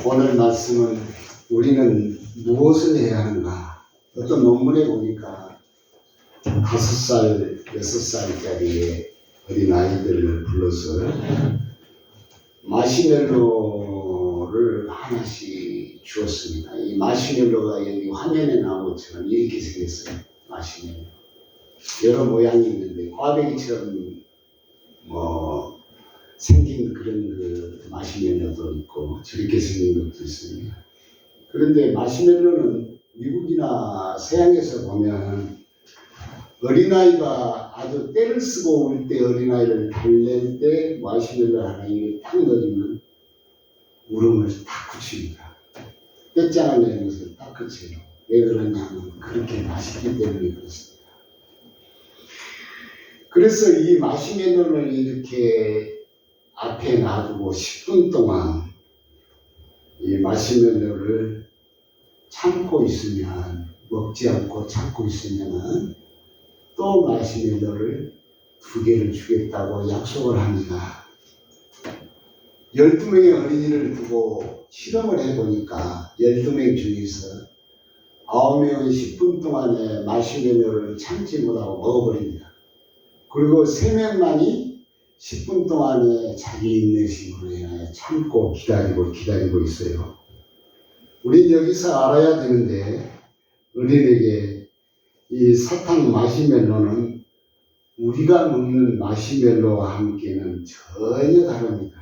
오늘 말씀은 우리는 무엇을 해야 하는가? 어떤 논문에 보니까 5살, 6살짜리의 어린 아이들을 불러서 마시멜로를 하나씩 주었습니다. 이 마시멜로가 여기 화면에 나온 것처럼 이렇게 생겼어요. 마시멜로. 여러 모양이 있는데 꽈배기처럼 생긴 그런 그 마시멜로도 있고 저렇게 생긴 것도 있습니다. 그런데 마시멜로는 미국이나 서양에서 보면 어린아이가 아주 때를 쓰고 울 때 어린아이를 달랠 때 마시멜로 하나 이게 딱 넣어주면 울음을 딱 그칩니다. 떼짱을 내는 것을 딱 그쳐요. 왜 그러냐 하면 그렇게 맛있기 때문에 그렇습니다. 그래서 이 마시멜로를 이렇게 앞에 놔두고 10분 동안 이 마시멜로를 참고 있으면, 먹지 않고 참고 있으면 또 마시멜로를 2개를 주겠다고 약속을 합니다. 12명의 어린이를 두고 실험을 해보니까 12명 중에서 9명은 10분 동안에 마시멜로를 참지 못하고 먹어버립니다. 그리고 3명만이 10분 동안에 자기 인내심으로 인하여 참고 기다리고 있어요. 우린 여기서 알아야 되는데 어린에게 이 사탕 마시멜로는 우리가 먹는 마시멜로와 함께는 전혀 다릅니다.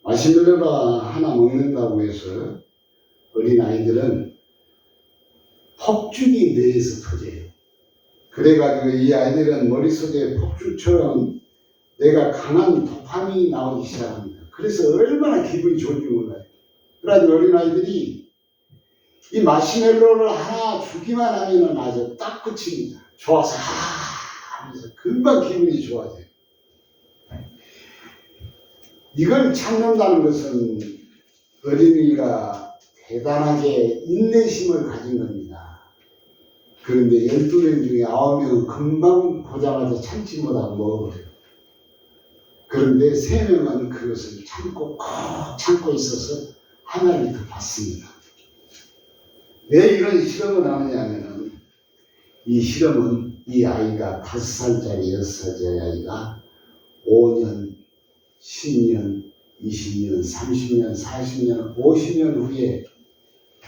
마시멜로가 하나 먹는다고 해서 어린아이들은 폭죽이 뇌에서 터져요. 그래가지고 이 아이들은 머릿속에 폭죽처럼 내가 강한 도파민이 나오기 시작합니다. 그래서 얼마나 기분이 좋은지 몰라요. 그래가지고 어린아이들이 이 마시멜로를 하나 주기만 하면은 아주 딱 끝입니다. 좋아서 하면서 금방 기분이 좋아져요. 이걸 참는다는 것은 어린이가 대단하게 인내심을 가진 겁니다. 그런데 12명 중에 9명은 금방 보자마자 참지 못하고 먹어버려요. 그런데 3명은 그것을 참고 꼭 참고 있어서 하나를 더 받습니다. 왜 이런 실험을 하느냐면은 이 실험은 이 아이가 5살짜리 6살짜리 아이가 5년, 10년, 20년, 30년, 40년, 50년 후에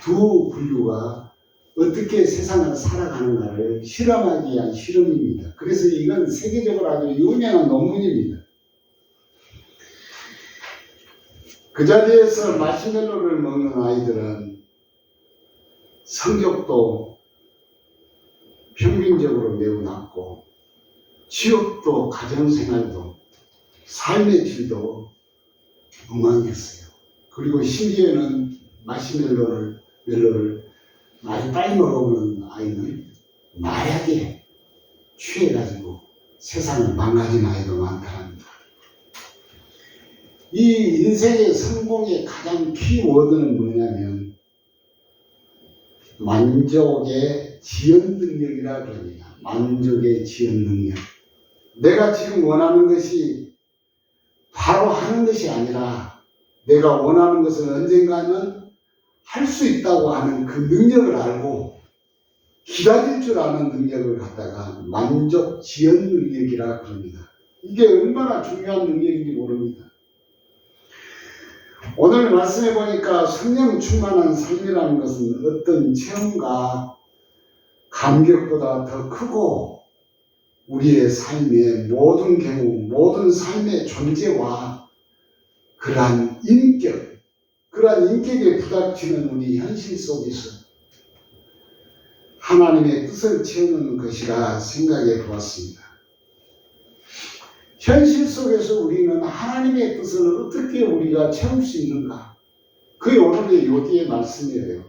두 분류가 어떻게 세상을 살아가는가를 실험하기 위한 실험입니다. 그래서 이건 세계적으로 아주 유명한 논문입니다. 그 자리에서 마시멜로를 먹는 아이들은 성적도 평균적으로 매우 낮고 취업도 가정생활도 삶의 질도 엉망이었어요. 그리고 심지어는 마시멜로를 많이 빨리 먹어보는 아이는 마약에 취해가지고 세상을 망가진 아이도 많답니다. 이 인생의 성공의 가장 키워드는 뭐냐면 만족의 지연 능력이라 그럽니다. 만족의 지연 능력. 내가 지금 원하는 것이 바로 하는 것이 아니라 내가 원하는 것은 언젠가는 할 수 있다고 하는 그 능력을 알고 기다릴 줄 아는 능력을 갖다가 만족 지연 능력이라 그럽니다. 이게 얼마나 중요한 능력인지 모릅니다. 오늘 말씀해 보니까 성령 충만한 삶이라는 것은 어떤 체험과 감격보다 더 크고 우리의 삶의 모든 경우, 모든 삶의 존재와 그러한 인격에 부닥치는 우리 현실 속에서 하나님의 뜻을 채우는 것이라 생각해 보았습니다. 현실 속에서 우리는 하나님의 뜻을 어떻게 우리가 채울 수 있는가? 그게 오늘의 요지의 말씀이에요.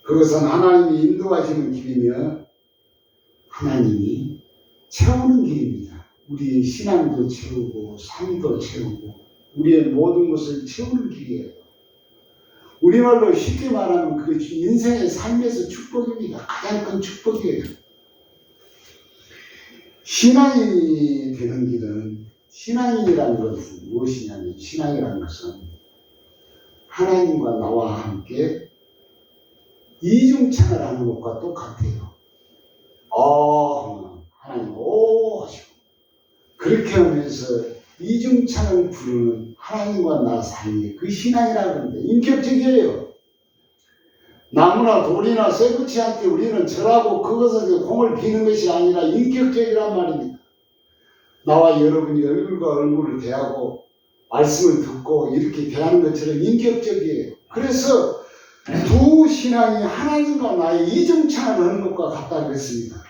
그것은 하나님이 인도하시는 길이며 하나님이 채우는 길입니다. 우리의 신앙도 채우고 삶도 채우고 우리의 모든 것을 채우는 길이에요. 우리말로 쉽게 말하면 그 인생의 삶에서 축복입니다. 가장 큰 축복이에요. 신앙인이 되는 길은, 신앙인이라는 것은 무엇이냐면, 신앙이라는 것은 하나님과 나와 함께 이중창을 하는 것과 똑같아요. 하나님 하시고 그렇게 하면서 이중창을 부르는 하나님과 나 사이에 그 신앙이라고 하는데 인격적이에요. 나무나 돌이나 쇠붙이한테 우리는 절하고 그것을 공을 비는 것이 아니라 인격적이란 말입니다. 나와 여러분이 얼굴과 얼굴을 대하고 말씀을 듣고 이렇게 대하는 것처럼 인격적이에요. 그래서 두 신앙이 하나님과 나의 이중창을 하는 것과 같다 그랬습니다.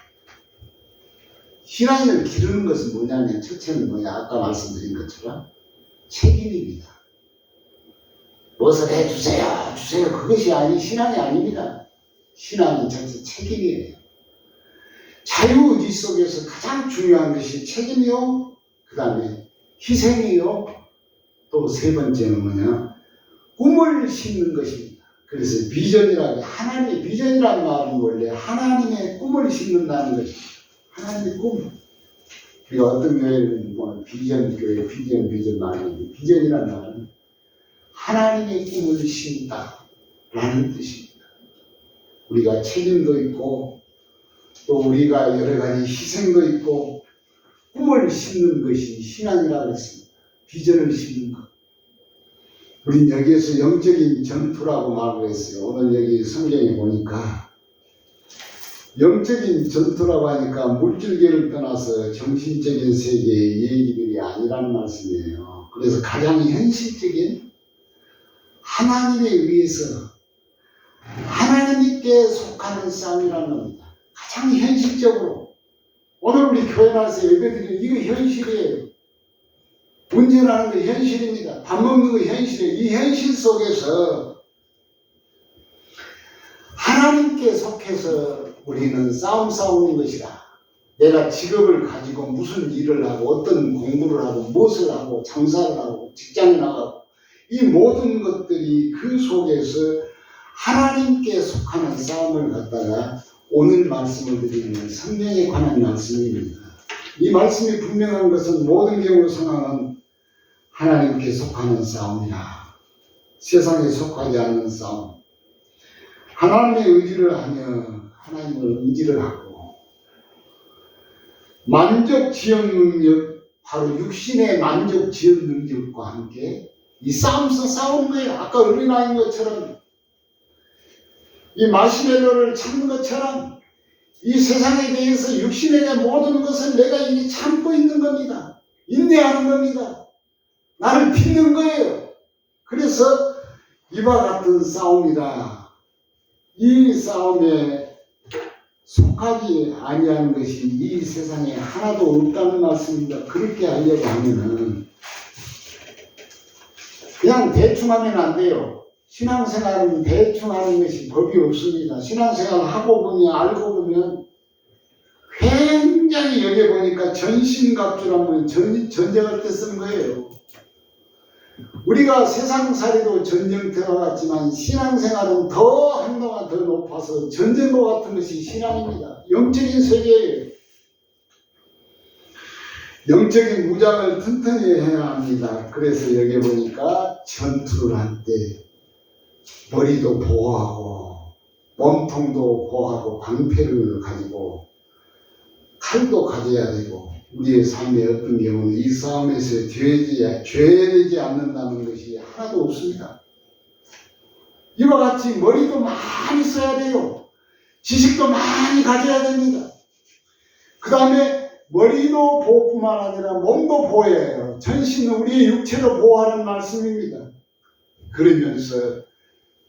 신앙을 기르는 것은 뭐냐면 첫째는 뭐냐, 아까 말씀드린 것처럼 책임입니다. 무엇을 해주세요 주세요 그것이 신앙이 아닙니다. 신앙은 전체 책임이에요. 자유의지 속에서 가장 중요한 것이 책임이요, 그 다음에 희생이요, 또 세 번째는 뭐냐, 꿈을 심는 것입니다. 그래서 비전이라고, 하나님의 비전이라는 말은 원래 하나님의 꿈을 심는다는 것입니다. 하나님의 꿈. 우리가 어떤 교회는 뭐 비전 교회, 비전 말이에요. 비전이라는 말은 하나님의 꿈을 심다라는 뜻입니다. 우리가 책임도 있고 또 우리가 여러 가지 희생도 있고 꿈을 심는 것이 신앙이라고 했습니다. 비전을 심는 것. 우린 여기에서 영적인 전투라고 말을 했어요. 오늘 여기 성경에 보니까 영적인 전투라고 하니까 물질계를 떠나서 정신적인 세계의 얘기들이 아니라는 말씀이에요. 그래서 가장 현실적인 하나님에 의해서 하나님께 속하는 싸움이라는 겁니다. 가장 현실적으로 오늘 우리 교회 나와서 예배드리는 이거 현실이에요. 운전하는 거 현실입니다. 밥 먹는 거 현실이에요. 이 현실 속에서 하나님께 속해서 우리는 싸우는 것이다. 내가 직업을 가지고 무슨 일을 하고 어떤 공부를 하고 무엇을 하고 장사를 하고 직장에 나가고 이 모든 것들이 그 속에서 하나님께 속하는 싸움을 갖다가 오늘 말씀을 드리는 성령에 관한 말씀입니다. 이 말씀이 분명한 것은 모든 경우 상황은 하나님께 속하는 싸움이라. 세상에 속하지 않는 싸움. 하나님의 의지를 하며 하나님을 의지를 하고 만족 지역 능력, 바로 육신의 만족 지역 능력과 함께 이 싸움에서 싸우는 거예요. 아까 어린아이인 것처럼 이 마시멜로를 참는 것처럼 이 세상에 대해서 육신에게 모든 것을 내가 이미 참고 있는 겁니다. 인내하는 겁니다. 나를 빚는 거예요. 그래서 이와 같은 싸움이다. 이 싸움에 속하지 아니하는 것이 이 세상에 하나도 없다는 말씀입니다. 그렇게 하려고 하면은 그냥 대충 하면 안 돼요. 신앙생활은 대충 하는 것이 법이 없습니다. 신앙생활 하고 보면 알고 보면 굉장히 여기 보니까 전신갑주라면 전쟁할 때 쓴 거예요. 우리가 세상살이도 전쟁터와 같지만 신앙생활은 더 한동안 더 높아서 전쟁과 같은 것이 신앙입니다. 영적인 세계예요. 영적인 무장을 튼튼히 해야 합니다. 그래서 여기 보니까 전투를 할 때 머리도 보호하고 몸통도 보호하고 방패를 가지고 칼도 가져야 되고 우리의 삶의 어떤 경우는 이 싸움에서 죄되지 않는다는 것이 하나도 없습니다. 이와 같이 머리도 많이 써야 돼요. 지식도 많이 가져야 됩니다. 그 다음에 머리도 보호뿐만 아니라 몸도 보호해야 해요. 전신은 우리의 육체도 보호하는 말씀입니다. 그러면서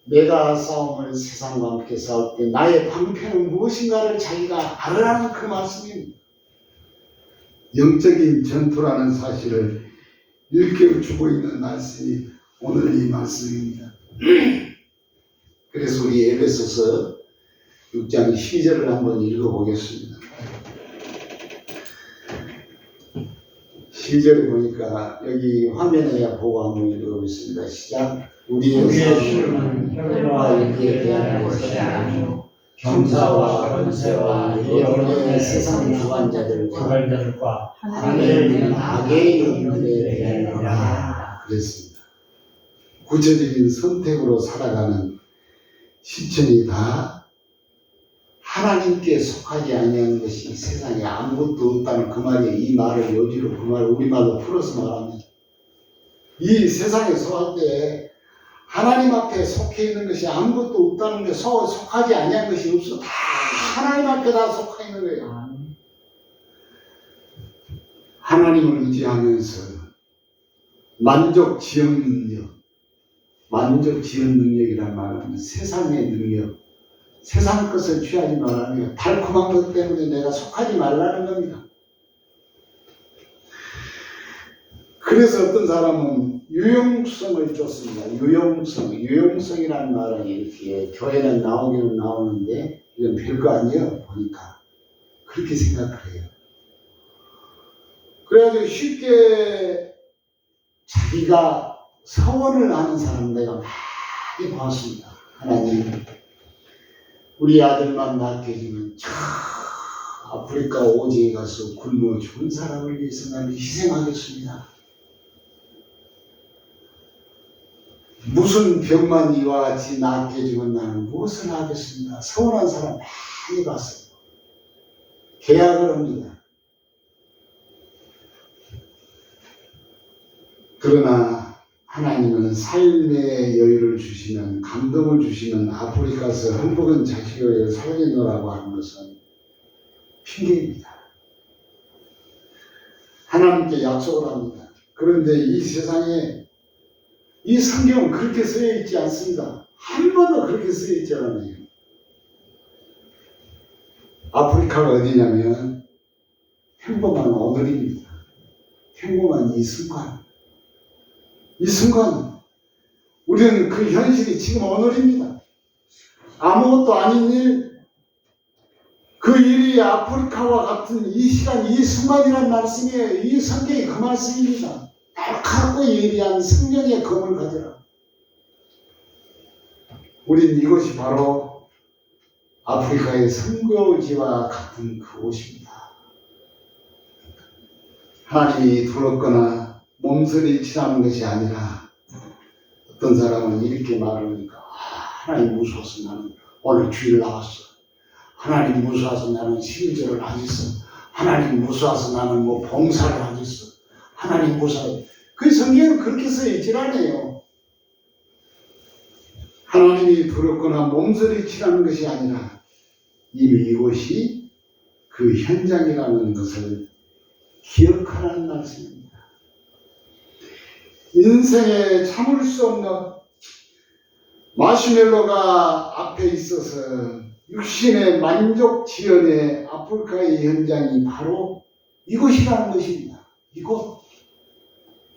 내가 싸움을 세상과 함께 싸울 때 나의 방패는 무엇인가를 자기가 알으라는 그 말씀입니다. 영적인 전투라는 사실을 일깨워주고 있는 말씀이 오늘 이 말씀입니다. 그래서 우리 에베소서 6장 12절을 한번 읽어보겠습니다. 12절에 보니까 여기 화면에 보고 한번 읽어보겠습니다. 시작. 우리의 삶은 혈과 육에 대한 것이 아니요 경사와 권세와 영원의 세상 주관자들과 하늘에 있는 악의 영들에 대하여라. 그랬습니다. 구체적인 선택으로 살아가는 실천이 다 하나님께 속하지 아니하는 것이 세상에 아무것도 없다는 그 말이에요. 이 말을 요지로 그 말을 우리말로 풀어서 말하면 이 세상에 속할 때 하나님 앞에 속해 있는 것이 아무것도 없다는 게 속하지 아니한 것이 없어. 다 하나님 앞에 다 속해 있는 거예요. 하나님을 의지하면서 만족 지연 능력이란 말은 세상의 능력, 세상 것을 취하지 말라는 거예요. 달콤한 것 때문에 내가 속하지 말라는 겁니다. 그래서 어떤 사람은 유용성을 쫓습니다. 유용성이라는 말은 이렇게 교회는 나오기는 나오는데 이건 별거 아니에요. 보니까 그렇게 생각을 해요. 그래가지고 쉽게 자기가 서원을 하는 사람 내가 많이 봤습니다. 하나님, 우리 아들만 낳게 해주면 저 아프리카 오지에 가서 굶어 죽은 사람을 위해서 나는 희생하겠습니다. 무슨 병만 이와 같이 낫게 해주면 나는 무엇을 하겠습니다. 서운한 사람 많이 봤어요. 계약을 합니다. 그러나 하나님은 삶의 여유를 주시면, 감동을 주시면 아프리카에서 헐벗은 자식을 살리노라고 하는 것은 핑계입니다. 하나님께 약속을 합니다. 그런데 이 세상에 이 성경은 그렇게 쓰여 있지 않습니다. 한 번도 그렇게 쓰여 있지 않아요. 아프리카가 어디냐면 평범한 오늘입니다. 평범한 이 순간 우리는 그 현실이 지금 오늘입니다. 아무것도 아닌 일, 그 일이 아프리카와 같은 이 시간, 이 순간이란 말씀이에요. 이 성경이 그 말씀입니다. 날카롭고 예리한 성령의 검을 가져라. 우린 이것이 바로 아프리카의 선교지와 같은 그곳입니다. 하나님이 두렵거나 몸서리치라는 것이 아니라 어떤 사람은 이렇게 말하니까 하나님 무서워서 나는 오늘 주일 나왔어. 하나님 무서워서 나는 11절을 하겠어. 하나님 무서워서 나는 뭐 봉사를 하겠어. 하나님 무서워. 그 성경은 그렇게 써 있질 않아요. 하나님이 두렵거나 몸서리치라는 것이 아니라 이미 이곳이 그 현장이라는 것을 기억하라는 말씀입니다. 인생에 참을 수 없는 마시멜로가 앞에 있어서 육신의 만족 지연의 아프리카의 현장이 바로 이곳이라는 것입니다. 이곳.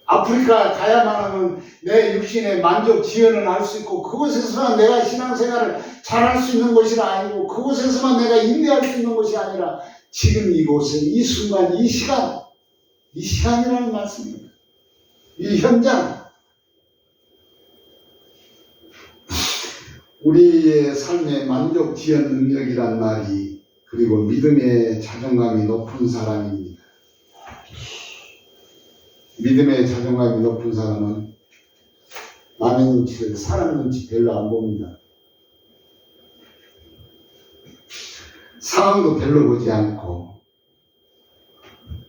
아프리카 가야만 하면 내 육신의 만족 지연을 할 수 있고 그곳에서만 내가 신앙생활을 잘할 수 있는 것이 아니고 그곳에서만 내가 인내할 수 있는 것이 아니라 지금 이곳에 이 순간 이 시간이라는 말씀입니다. 이 현장. 우리의 삶의 만족 지연 능력이란 말이 그리고 믿음의 자존감이 높은 사람입니다. 믿음의 자존감이 높은 사람은 남의 눈치를 사람 눈치 별로 안 봅니다. 상황도 별로 보지 않고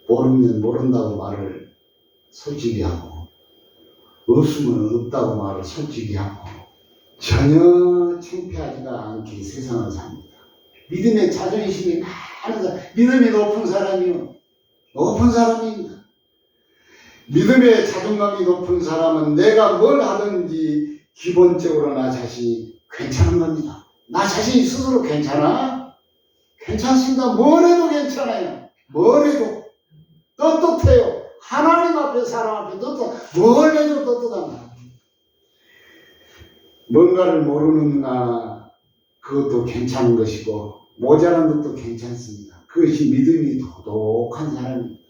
모르면 모른다고 말을 솔직히 하고 없으면 없다고 말을 솔직히 하고 전혀 창피하지가 않게 세상을 삽니다. 믿음의 자존심이 많은 사람, 믿음이 높은 사람이요. 높은 사람입니다. 믿음의 자존감이 높은 사람은 내가 뭘 하든지 기본적으로 나 자신이 괜찮은 겁니다. 나 자신이 스스로 괜찮아? 괜찮습니다. 뭘 해도 괜찮아요. 뭘 해도 떳떳해요. 하나님 앞에 사람 앞에 뭘 해도 떳떳합니다. 뭔가를 모르는가 그것도 괜찮은 것이고 모자란 것도 괜찮습니다. 그것이 믿음이 도독한 사람입니다.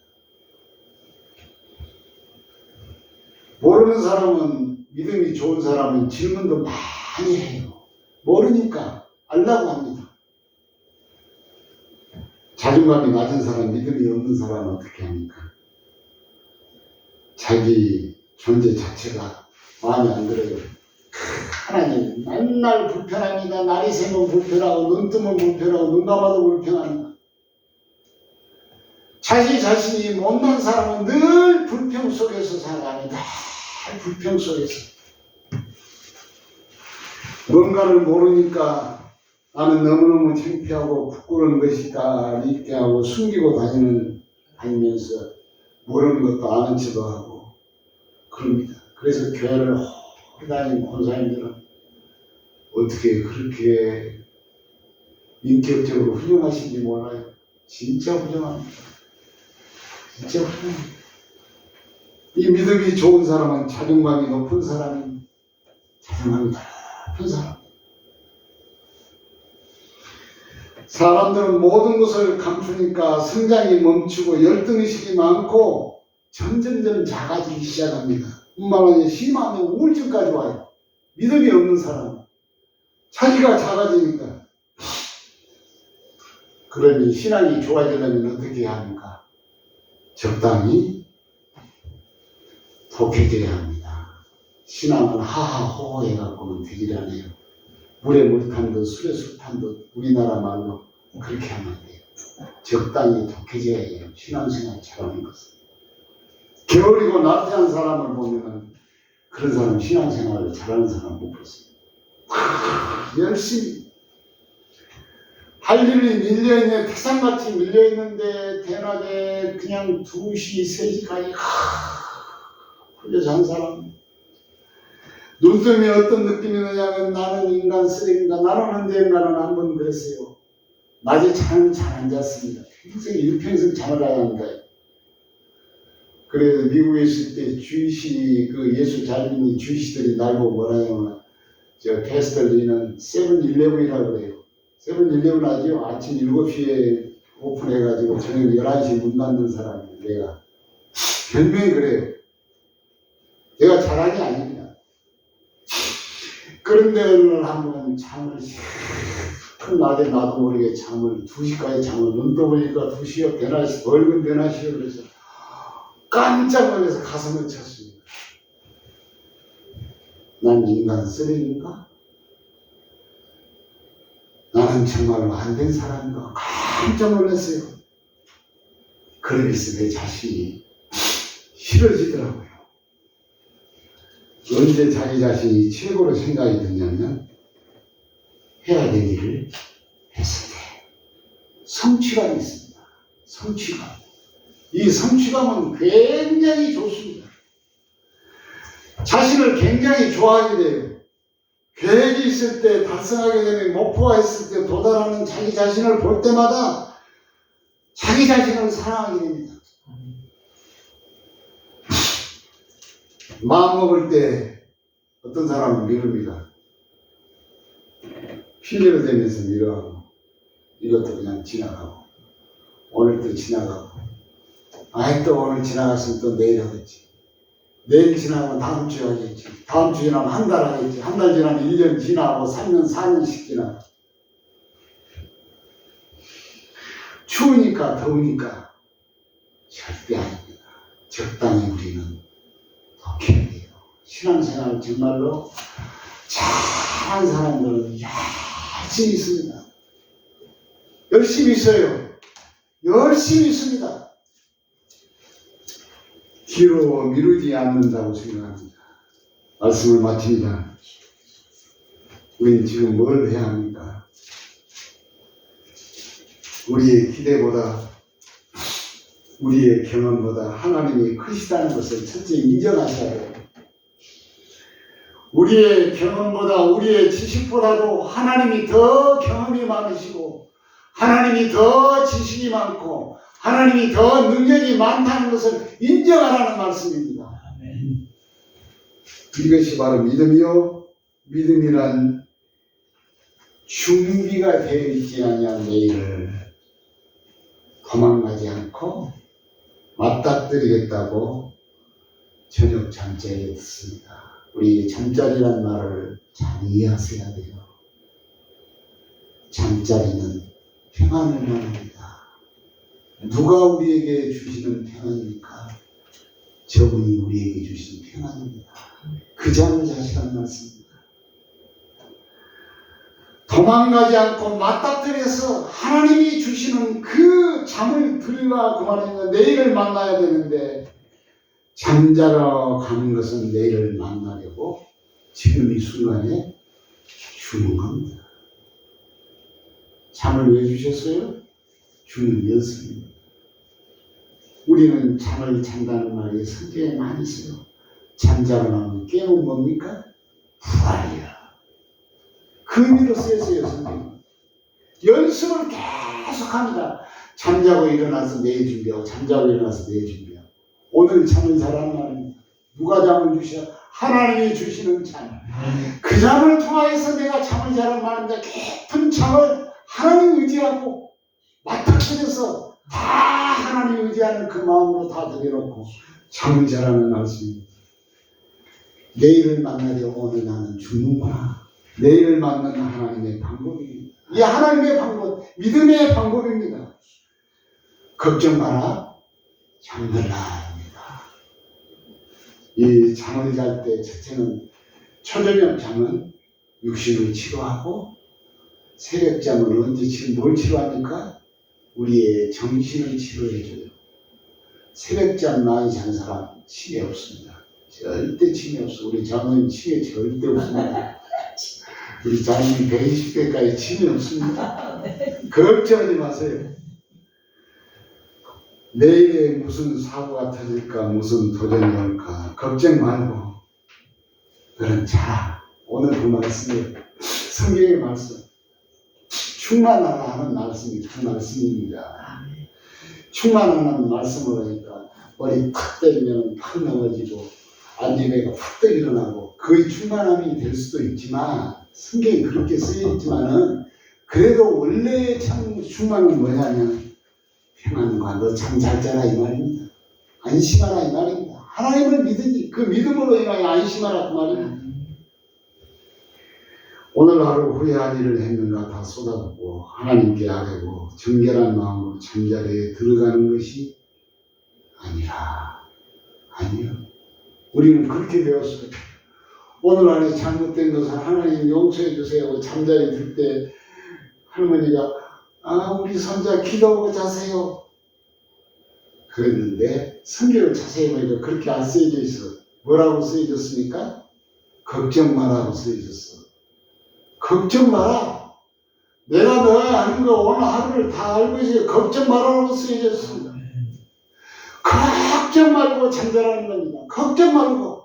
모르는 사람은 믿음이 좋은 사람은 질문도 많이 해요. 모르니까 알라고 합니다. 자존감이 낮은 사람, 믿음이 없는 사람은 어떻게 합니까? 자기 존재 자체가 마음에 안 들어요. 하나님 맨날 불편합니다. 날이 새면 불편하고 눈 뜨면 불편하고 눈 감아도 불편합니다. 자신이 못난 사람은 늘 불평 속에서 살아갑니다. 불평 속에서. 뭔가를 모르니까 나는 너무너무 창피하고 부끄러운 것이다 이렇게 하고 숨기고 다니면서 모르는 것도 아는 척도 하고 그럽니다. 그래서 교회를 다니는 권사님들은 어떻게 그렇게 인격적으로 훌륭하신지 몰라요. 진짜 훌륭합니다. 진짜 훌륭합니다. 이 믿음이 좋은 사람은 자존감이 높은 사람입니다. 자존감이 높은 사람. 사람들은 모든 것을 감추니까 성장이 멈추고 열등의식이 많고 점점점 작아지기 시작합니다. 뿐만 아니라 심하면 우울증까지 와요. 믿음이 없는 사람은 자기가 작아지니까. 그러니 신앙이 좋아지려면 어떻게 해야 합니까? 적당히 독해져야 합니다. 신앙은 하하호호 해갖고는 되질 않아요. 물에 물 탄 듯 술에 술 탄 듯 우리나라 말로 그렇게 하면 안 돼요. 적당히 독해져야 해요. 신앙생활 잘하는 것은. 게으르고 나태한 사람을 보면 그런 사람 신앙생활을 잘하는 사람 못 봤습니다. 열심히 할 일이 밀려있네. 태산같이 밀려있는데 대낮에 그냥 2시, 3시까지 흘려서 한 사람. 눈 뜨면 어떤 느낌이 드냐면 나는 인간 쓰레기인가. 나는 언젠가는 한번 그랬어요. 낮에 잠은 잘 안 잤습니다. 일평생 잠을 안 한다. 그래서 미국에 있을 때 주이시 그 예수 잘 믿는 주이시들이 날 보고 뭐라 하냐면 저 패스터리는 세븐일레븐이라고 그래요. 세븐일레븐 하죠. 아침 7시에 오픈해가지고 저녁 11시에 문 닫는 사람이에요. 내가 별명이 그래요. 내가 잘한 게 아닙니다. 그런데 어느 날 한번 잠을 큰 낮에 나도 모르게 잠을 2시까지 잠을 눈 떠보니까 2시요 대낮이 벌금 대낮이요. 그래서 깜짝 놀라서 가슴을 쳤습니다. 난 인간 쓰레기인가? 나는 정말로 안 된 사람인가? 깜짝 놀랐어요. 그러면서 내 자신이 싫어지더라고요. 언제 자기 자신이 최고로 생각이 드냐면 해야 될 일을 했을 때 성취감이 있습니다. 성취감. 이 성취감은 굉장히 좋습니다. 자신을 굉장히 좋아하게 돼요. 계획이 있을 때 달성하게 되면 목표가 있을 때 도달하는 자기 자신을 볼 때마다 자기 자신을 사랑하게 됩니다. 마음 먹을 때 어떤 사람은 미룹니다. 필요로 되면서 미뤄하고 이것도 그냥 지나가고 오늘도 지나가고 또 오늘 지나갔으면 또 내일 하겠지. 내일 지나면 다음 주에 하겠지. 다음 주 지나면 한 달 하겠지. 한 달 지나면 1년 지나고 3년, 4년씩 지나고. 추우니까 더우니까 절대 아닙니다. 적당히 우리는 독해야 돼요. 신앙생활 정말로 잘한 사람들은 열심히 있습니다. 열심히 있어요. 열심히 있습니다. 뒤로 미루지 않는다고 생각합니다. 말씀을 마칩니다. 우리는 지금 뭘 해야 합니까? 우리의 기대보다 우리의 경험보다 하나님이 크시다는 것을 첫째 인정하셔야 해요. 우리의 경험보다 우리의 지식보다도 하나님이 더 경험이 많으시고 하나님이 더 지식이 많고 하나님이 더 능력이 많다는 것을 인정하라는 말씀입니다. 아멘. 이것이 바로 믿음이요. 믿음이란 준비가 되어 있지 아니한 내일을 도망가지 않고 맞닥뜨리겠다고 저녁 잠자리에 듣습니다. 우리 잠자리란 말을 잘 이해하셔야 돼요. 잠자리는 평안을 말합니다. 누가 우리에게 주시는 평안입니까? 저분이 우리에게 주신 평안입니다. 그 잠을 자시라는 말씀입니다. 도망가지 않고 맞닥뜨려서 하나님이 주시는 그 잠을 들으라 그 말이면 내일을 만나야 되는데 잠자러 가는 것은 내일을 만나려고 지금 이 순간에 주는 겁니다. 잠을 왜 주셨어요? 주는 연습입니다. 우리는 잠을 잔다는 말이 성경에 많이 있어요. 잠자고 나면 깨면 뭡니까? 부활이야. 그 의미로 쓰였어요, 성경은. 연습을 계속합니다. 잠자고 일어나서 내일 준비하고 잠자고 일어나서 내일 준비하고. 오늘 잠을 자라는 말입니다. 누가 잠을 주셔? 하나님이 주시는 잠. 그 잠을 통하여서 내가 잠을 자라는 말인데 깊은 잠을 하나님 의지하고 맞닥뜨려서 다 하나님 의지하는 그 마음으로 다 들여놓고 잠을 자라는 말씀입니다. 내일을 만나려고 오늘 나는 죽는구나. 내일을 만나는 하나님의 방법입니다. 이 하나님의 방법, 믿음의 방법입니다. 걱정 마라, 잠들라 합니다. 이 잠을 잘 때 첫째는 초저녁 잠은 육신을 치료하고 새벽 잠은 언제 뭘 치료합니까? 우리의 정신을 치료해줘요. 새벽 잠 많이 잔 사람 치매 없습니다. 절대 치매 없어. 우리 장모님 치매 절대 없습니다. 우리 장모님 120대까지 치매 없습니다. 걱정하지 마세요. 내일에 무슨 사고가 터질까, 무슨 도전이 올까 걱정 말고 너는 자라. 오늘 그 말씀이 성경의 말씀 충만하라 하는 말씀이 그 말씀입니다. 충만하는 말씀을 하니까 머리 탁 때리면 팍 넘어지고 앉으면 훅 일어나고 그의 충만함이 될 수도 있지만 성경이 그렇게 쓰여 있지만은 그래도 원래의 참 충만은 뭐냐면 평안과 너 참 잘 자라 이 말입니다. 안심하라 이 말입니다. 하나님을 믿으니 그 믿음으로 인하여 안심하라 그 말입니다. 오늘 하루 후회할 일을 했는가 다 쏟아붓고 하나님께 아뢰고 정결한 마음으로 잠자리에 들어가는 것이 아니라 아니요. 우리는 그렇게 배웠어요. 오늘 안에 잘못된 것을 하나님 용서해 주세요. 잠자리 들 때 할머니가 우리 손자 기도하고 자세요. 그랬는데 성경을 자세히 보니까 그렇게 안 쓰여져 있어. 뭐라고 쓰여졌습니까? 걱정 마라고 쓰여졌어. 걱정 마라. 내가 너가 하는 거 오늘 하루를 다 알고 있어요. 걱정 마라고 쓰여졌습니다. 걱정 말고 잠자라는 겁니다. 걱정 말고.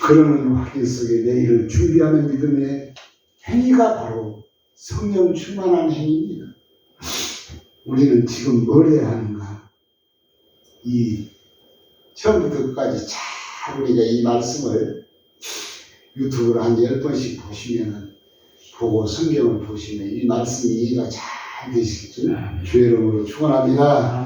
그러는 확인 속에 내일을 준비하는 믿음의 행위가 바로 성령 충만한 행위입니다. 우리는 지금 뭘 해야 하는가? 이 처음부터 끝까지 잘 우리가 이 말씀을 유튜브로 한 10번씩 보고 성경을 보시면 이 말씀이 이해가 잘 되실 줄 주의 이름으로 축원합니다.